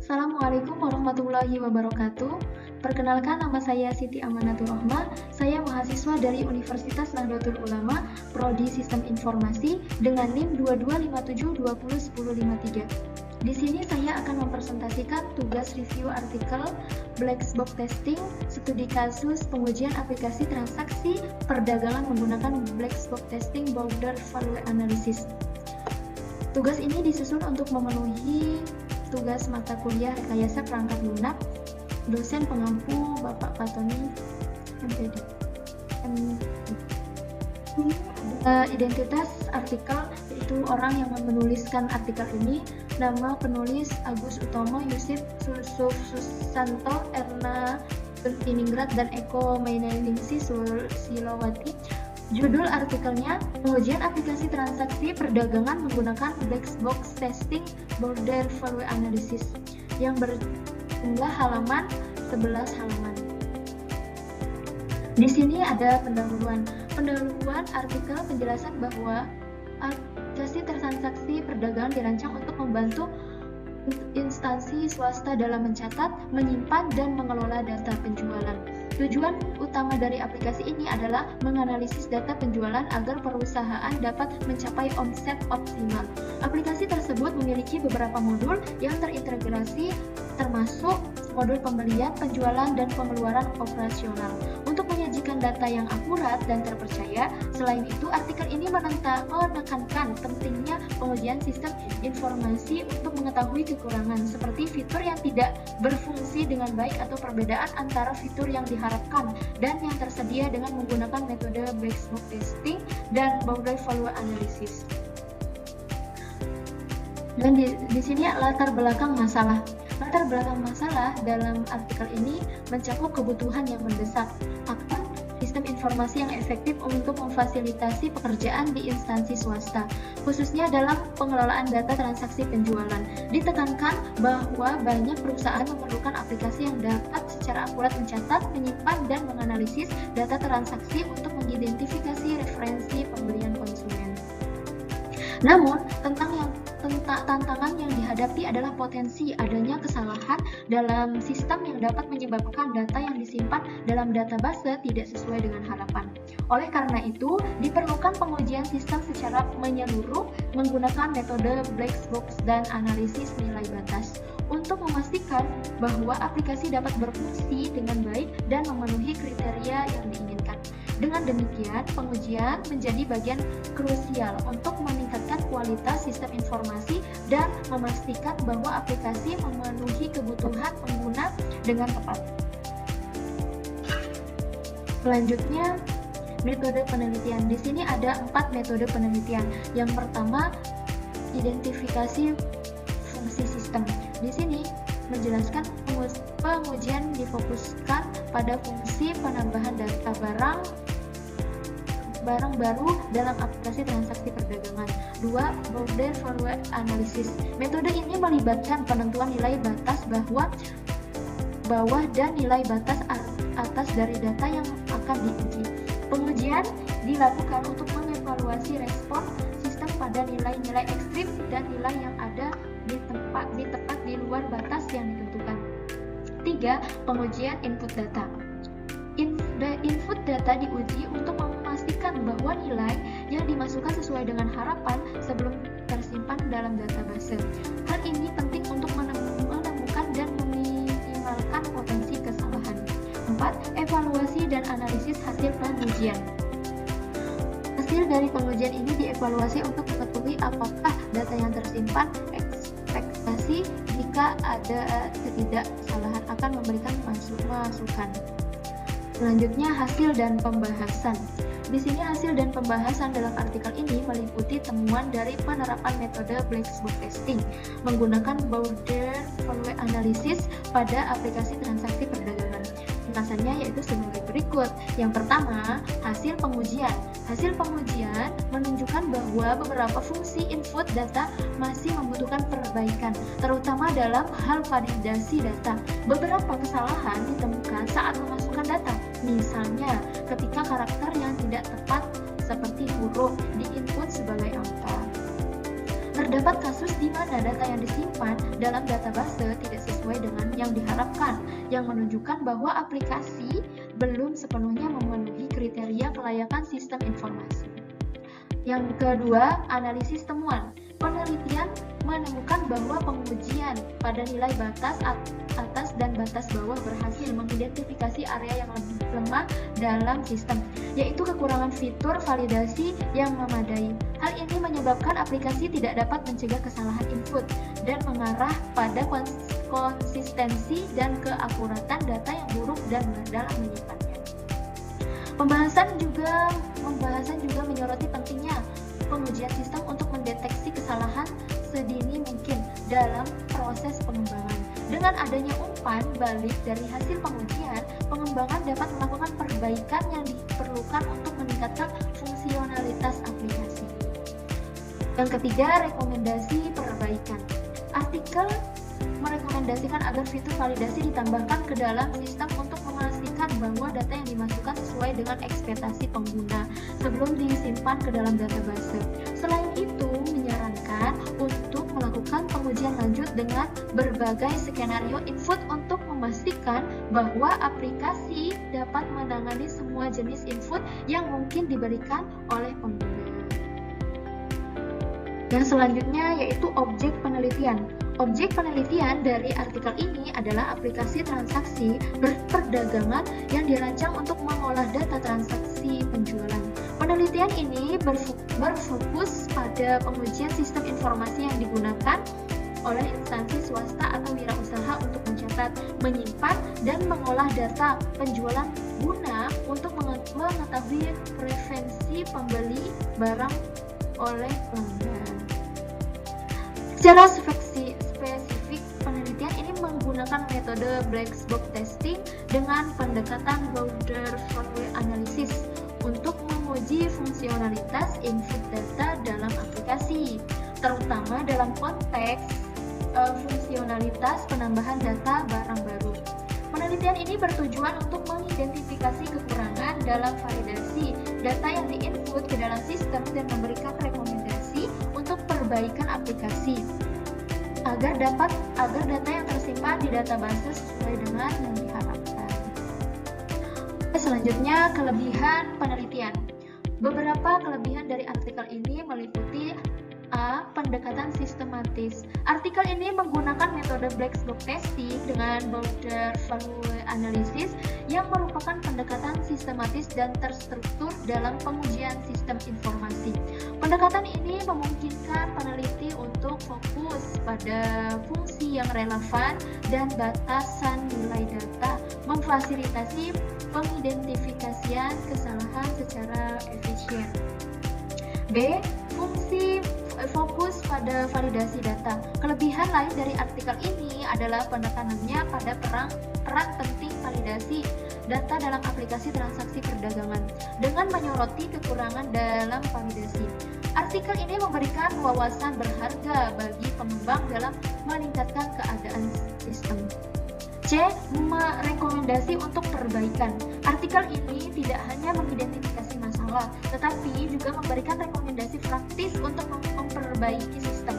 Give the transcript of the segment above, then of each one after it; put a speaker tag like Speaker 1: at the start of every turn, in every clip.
Speaker 1: Assalamualaikum warahmatullahi wabarakatuh. Perkenalkan, nama saya Siti Amanatur Rohmah. Saya mahasiswa dari Universitas Nahdlatul Ulama, Prodi Sistem Informasi dengan NIM 2257201053. Di sini saya akan mempresentasikan tugas review artikel Black Box Testing, studi kasus pengujian aplikasi transaksi perdagangan menggunakan Black Box Testing Border Value Analysis. Tugas ini disusun untuk memenuhi tugas mata kuliah rekayasa perangkat lunak, dosen pengampu Bapak Patoni MPD. Identitas artikel, yaitu orang yang menuliskan artikel ini. Nama penulis Agus Utomo, Yusuf Susanto, Erna Tiningrat, dan Eko Mainningsi Silawati. Judul artikelnya, pengujian aplikasi transaksi perdagangan menggunakan Black Box Testing Border Value Analysis, yang berjumlah halaman 11 halaman. Di sini ada pendahuluan artikel, penjelasan bahwa aplikasi transaksi perdagangan dirancang untuk membantu instansi swasta dalam mencatat, menyimpan, dan mengelola data penjualan. Tujuan utama dari aplikasi ini adalah menganalisis data penjualan agar perusahaan dapat mencapai omset optimal. Aplikasi tersebut memiliki beberapa modul yang terintegrasi, termasuk modul pembelian, penjualan, dan pengeluaran operasional. Untuk menyajikan data yang akurat dan terpercaya, selain itu artikel ini menekankan pentingnya pengujian sistem informasi untuk mengetahui kekurangan, seperti fitur yang tidak berfungsi dengan baik atau perbedaan antara fitur yang diharapkan dan yang tersedia dengan menggunakan metode Black Box Testing dan Border Value Analysis. Dan di sini latar belakang masalah. Latar belakang masalah dalam artikel ini mencakup kebutuhan yang mendesak akan sistem informasi yang efektif untuk memfasilitasi pekerjaan di instansi swasta, khususnya dalam pengelolaan data transaksi penjualan. Ditekankan bahwa banyak perusahaan memerlukan aplikasi yang dapat secara akurat mencatat, menyimpan, dan menganalisis data transaksi untuk mengidentifikasi referensi pembelian konsumen. Namun, tantangan yang dihadapi adalah potensi adanya kesalahan dalam sistem yang dapat menyebabkan data yang disimpan dalam database tidak sesuai dengan harapan. Oleh karena itu, diperlukan pengujian sistem secara menyeluruh menggunakan metode black box dan analisis nilai batas untuk memastikan bahwa aplikasi dapat berfungsi dengan baik dan memenuhi kriteria yang diinginkan. Dengan demikian, pengujian menjadi bagian krusial untuk meningkatkan kualitas sistem informasi dan memastikan bahwa aplikasi memenuhi kebutuhan pengguna dengan tepat. Selanjutnya, metode penelitian. Di sini ada 4 metode penelitian. Yang pertama, identifikasi fungsi sistem. Di sini menjelaskan pengujian difokuskan pada fungsi penambahan data barang baru dalam aplikasi transaksi perdagangan. 2. Border Value Analysis. Metode ini melibatkan penentuan nilai batas bawah dan nilai batas atas dari data yang akan diuji. Pengujian dilakukan untuk mengevaluasi respon sistem pada nilai-nilai ekstrim dan nilai yang ada di tempat di luar batas yang ditentukan. 3. Pengujian input data. Input data diuji untuk memastikan bahwa nilai yang dimasukkan sesuai dengan harapan sebelum tersimpan dalam database. Hal ini penting untuk menemukan dan meminimalkan potensi kesalahan. 4. Evaluasi dan analisis hasil pengujian. Hasil dari pengujian ini dievaluasi untuk mengetahui apakah data yang tersimpan ekspektasi. Jika ada ketidaksalahan akan memberikan masukan. Selanjutnya, hasil dan pembahasan. Di sini hasil dan pembahasan dalam artikel ini meliputi temuan dari penerapan metode Black Box Testing menggunakan Border Value Analysis pada aplikasi transaksi perdagangan. Ringkasannya yaitu sebagai berikut. Yang pertama, hasil pengujian. Hasil pengujian menunjukkan bahwa beberapa fungsi input data masih membutuhkan perbaikan, terutama dalam hal validasi data. Beberapa kesalahan ditemukan saat memasukkan data, misalnya ketika karakter yang tidak tepat seperti huruf diinput sebagai angka. Terdapat kasus di mana data yang disimpan dalam database tidak sesuai dengan yang diharapkan, yang menunjukkan bahwa aplikasi belum sepenuhnya memenuhi kriteria kelayakan sistem informasi. Yang kedua, analisis temuan. Penelitian menemukan bahwa pengujian pada nilai batas atas dan batas bawah berhasil mengidentifikasi area yang lebih lemah dalam sistem, yaitu kekurangan fitur validasi yang memadai. Hal ini menyebabkan aplikasi tidak dapat mencegah kesalahan input dan mengarah pada konsistensi dan keakuratan data yang buruk dan dalam menyimpannya. Pembahasan juga menyoroti pentingnya pengujian sistem untuk mendeteksi kesalahan sedini mungkin dalam proses pengembangan. Dengan adanya umpan balik dari hasil pengujian, pengembangan dapat melakukan perbaikan yang diperlukan untuk meningkatkan fungsionalitas aplikasi. Yang ketiga, rekomendasi perbaikan. Artikel merekomendasikan agar fitur validasi ditambahkan ke dalam sistem untuk memastikan bahwa data yang dimasukkan sesuai dengan ekspektasi pengguna sebelum disimpan ke dalam database. Selain itu, menyarankan untuk melakukan pengujian lanjut dengan berbagai skenario input untuk memastikan bahwa aplikasi dapat menangani semua jenis input yang mungkin diberikan oleh pengguna. Yang selanjutnya yaitu objek penelitian. Objek penelitian dari artikel ini adalah aplikasi transaksi perdagangan yang dirancang untuk mengolah data transaksi penjualan. Penelitian ini berfokus pada pengujian sistem informasi yang digunakan oleh instansi swasta atau wirausaha untuk mencatat, menyimpan, dan mengolah data penjualan guna untuk mengetahui preferensi pembeli barang oleh pelanggan. Secara spesifik, penelitian ini menggunakan metode black box testing dengan pendekatan border value analysis untuk menguji fungsionalitas input data dalam aplikasi, terutama dalam konteks fungsionalitas penambahan data barang baru. Penelitian ini bertujuan untuk mengidentifikasi kekurangan dalam validasi data yang diinput ke dalam sistem dan memberikan rekomendasi untuk perbaikan aplikasi agar data yang tersimpan di database sesuai dengan yang diharapkan. Selanjutnya, kelebihan penelitian. Beberapa kelebihan dari artikel ini meliputi A. Pendekatan sistematis. Artikel ini menggunakan metode black box testing dengan border value analysis yang merupakan pendekatan sistematis dan terstruktur dalam pengujian sistem informasi. Pendekatan ini memungkinkan peneliti untuk fokus pada fungsi yang relevan dan batasan nilai data, memfasilitasi pengidentifikasian kesalahan secara efisien. B. Fokus pada validasi data. Kelebihan lain dari artikel ini adalah penekanannya pada peran penting validasi data dalam aplikasi transaksi perdagangan dengan menyoroti kekurangan dalam validasi. Artikel ini memberikan wawasan berharga bagi pengembang dalam meningkatkan keadaan sistem. C. Rekomendasi untuk perbaikan. Artikel ini tidak hanya mengidentifikasi masalah, tetapi juga memberikan rekomendasi praktis untuk memperbaiki sistem.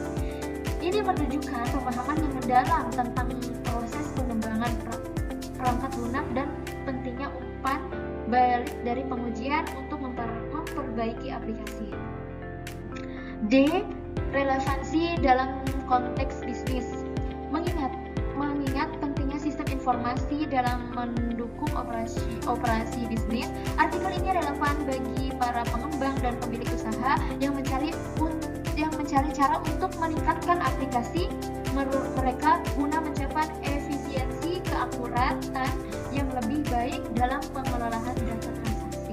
Speaker 1: Ini menunjukkan pemahaman yang mendalam tentang proses pengembangan perangkat lunak dan pentingnya umpan balik dari pengujian untuk memperbaiki aplikasi. D. Relevansi dalam konteks bisnis. Mengingat pentingnya sistem informasi dalam mendukung operasi bisnis, artikel ini relevan bagi para pengembang dan pemilik usaha yang mencari cara untuk meningkatkan aplikasi mereka guna mencapai efisiensi keakuratan yang lebih baik dalam pengelolaan data transaksi.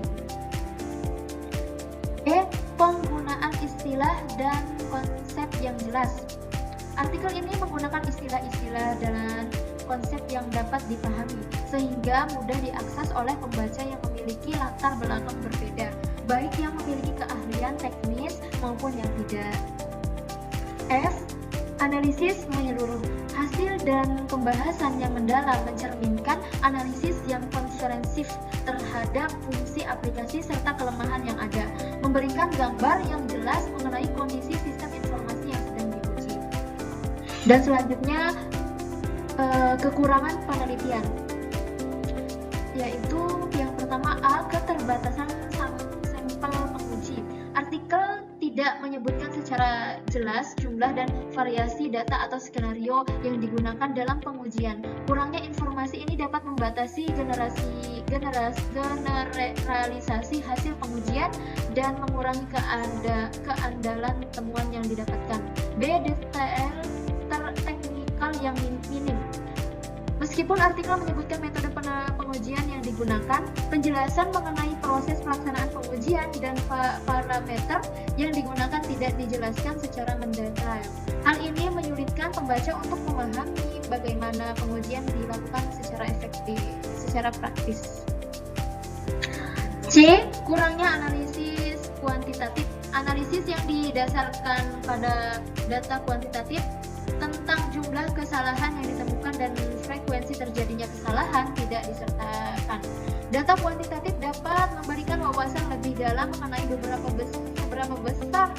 Speaker 1: E. Penggunaan istilah dan konsep yang jelas. Artikel ini menggunakan istilah-istilah dan konsep yang dapat dipahami, sehingga mudah diakses oleh pembaca yang memiliki latar belakang berbeda, baik yang memiliki keahlian teknis maupun yang tidak. F. Analisis menyeluruh. Hasil dan pembahasan yang mendalam mencerminkan analisis yang komprehensif terhadap fungsi aplikasi serta kelemahan yang ada, memberikan gambar yang jelas mengenai kondisi sistem informasi yang sedang Dan selanjutnya kekurangan penelitian, yaitu yang pertama A, keterbatasan sampel penguji. Artikel tidak menyebutkan secara jelas jumlah dan variasi data atau skenario yang digunakan dalam pengujian. Kurangnya informasi ini dapat membatasi generalisasi hasil pengujian dan mengurangi keandalan temuan yang didapatkan. B, detail teknikal yang minim. Meskipun artikel menyebutkan metode pengujian yang digunakan, penjelasan mengenai proses pelaksanaan pengujian dan parameter yang digunakan tidak dijelaskan secara mendetail. Hal ini menyulitkan pembaca untuk memahami bagaimana pengujian dilakukan secara efektif, secara praktis. C, kurangnya analisis kuantitatif. Analisis yang didasarkan pada data kuantitatif tentang jumlah kesalahan yang ditemukan dan frekuensi terjadinya kesalahan tidak disertakan. Data kuantitatif dapat memberikan wawasan lebih dalam mengenai seberapa besar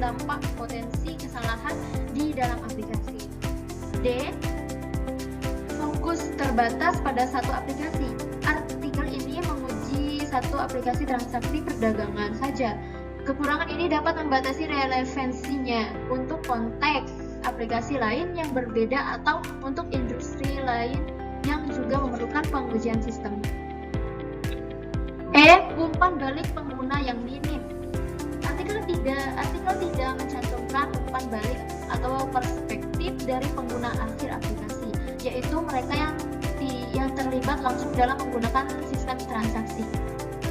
Speaker 1: dampak potensi kesalahan di dalam aplikasi. D, fokus terbatas pada satu aplikasi. Artikel ini menguji satu aplikasi transaksi perdagangan saja. Kekurangan ini dapat membatasi relevansinya untuk konteks aplikasi lain yang berbeda atau untuk industri lain yang juga memerlukan pengujian sistem. E, umpan balik pengguna yang minim. Artikel tidak mencantumkan umpan balik atau perspektif dari pengguna akhir aplikasi, yaitu mereka yang terlibat langsung dalam menggunakan sistem transaksi.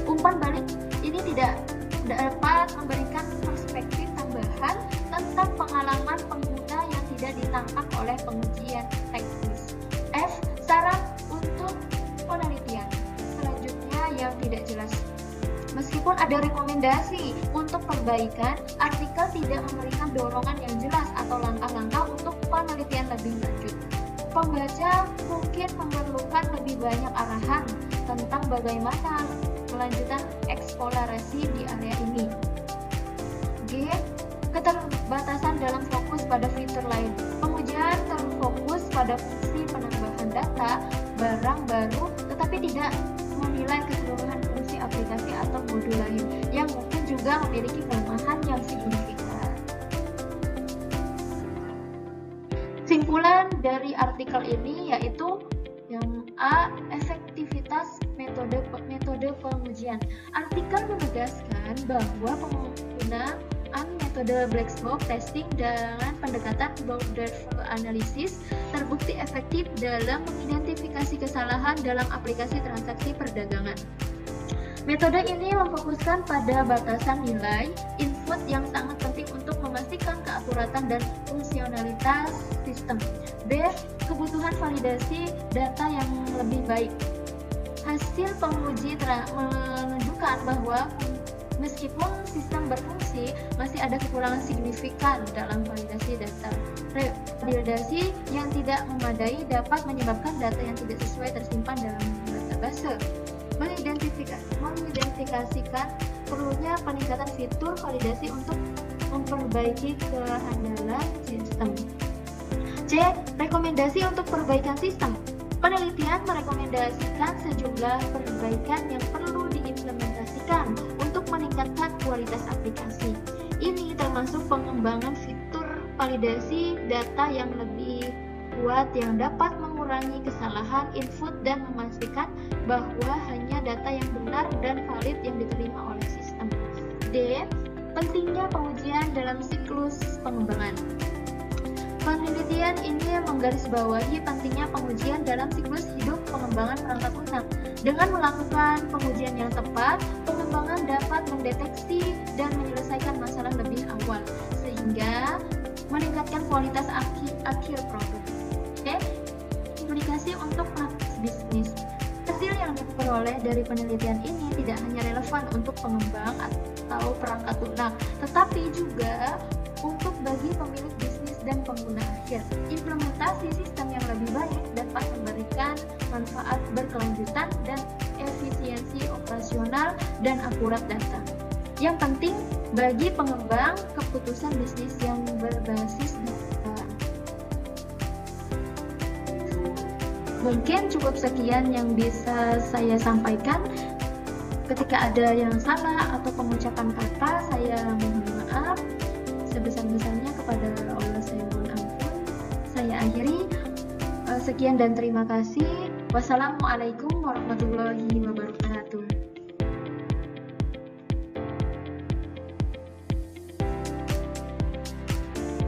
Speaker 1: Umpan balik ini tidak dapat memberikan perspektif tambahan tentang pengalaman pengguna yang tidak ditangkap oleh pengujian teknis. F, saran untuk penelitian selanjutnya yang tidak jelas. Meskipun ada rekomendasi untuk perbaikan, artikel tidak memberikan dorongan yang jelas atau langkah-langkah untuk penelitian lebih lanjut. Pembaca mungkin memerlukan lebih banyak arahan tentang bagaimana melanjutkan eksplorasi di area ini. G, keterbatasan dalam fokus pada fitur lain. Pengujian terfokus pada fungsi penambahan data barang baru, tetapi tidak menilai keseluruhan fungsi aplikasi atau modul lain yang mungkin juga memiliki kelemahan yang signifikan. Simpulan dari artikel ini yaitu yang A, efektivitas metode pengujian. Artikel menegaskan bahwa penggunaan metode black box testing dengan pendekatan border analysis terbukti efektif dalam mengidentifikasi kesalahan dalam aplikasi transaksi perdagangan. Metode ini memfokuskan pada batasan nilai input yang sangat penting untuk memastikan keakuratan dan fungsionalitas sistem. B, kebutuhan validasi data yang lebih baik. Hasil penguji menunjukkan bahwa meskipun sistem berfungsi, masih ada kekurangan signifikan dalam validasi data. Validasi yang tidak memadai dapat menyebabkan data yang tidak sesuai tersimpan dalam database. Mengidentifikasikan perlunya peningkatan fitur validasi untuk memperbaiki kehandalan sistem. C, rekomendasi untuk perbaikan sistem. Penelitian merekomendasikan sejumlah perbaikan yang perlu diimplementasikan untuk meningkatkan kualitas aplikasi. Ini termasuk pengembangan fitur validasi data yang lebih kuat yang dapat mengurangi kesalahan input dan memastikan bahwa hanya data yang benar dan valid yang diterima oleh sistem. D, pentingnya pengujian dalam siklus pengembangan. Penelitian ini menggarisbawahi pentingnya pengujian dalam siklus hidup pengembangan perangkat lunak. Dengan melakukan pengujian yang tepat, pengembangan dapat mendeteksi dan menyelesaikan masalah lebih awal, sehingga meningkatkan kualitas akhir produk. Oke, implikasi untuk praktis bisnis. Hasil yang diperoleh dari penelitian ini tidak hanya relevan untuk pengembang atau perangkat lunak, tetapi juga untuk bagi pemilik bisnis dan pengguna akhir. Implementasi sistem yang lebih baik dapat memberikan manfaat berkelanjutan dan efisiensi operasional dan akurat data. Yang penting bagi pengembang keputusan bisnis yang berbasis data. Mungkin cukup sekian yang bisa saya sampaikan. Ketika ada yang salah atau pengucapan kata, saya mohon maaf. Sebesar-besarnya kepada Allah saya mohon ampun. Saya akhiri. Sekian dan terima kasih. Wassalamualaikum warahmatullahi wabarakatuh.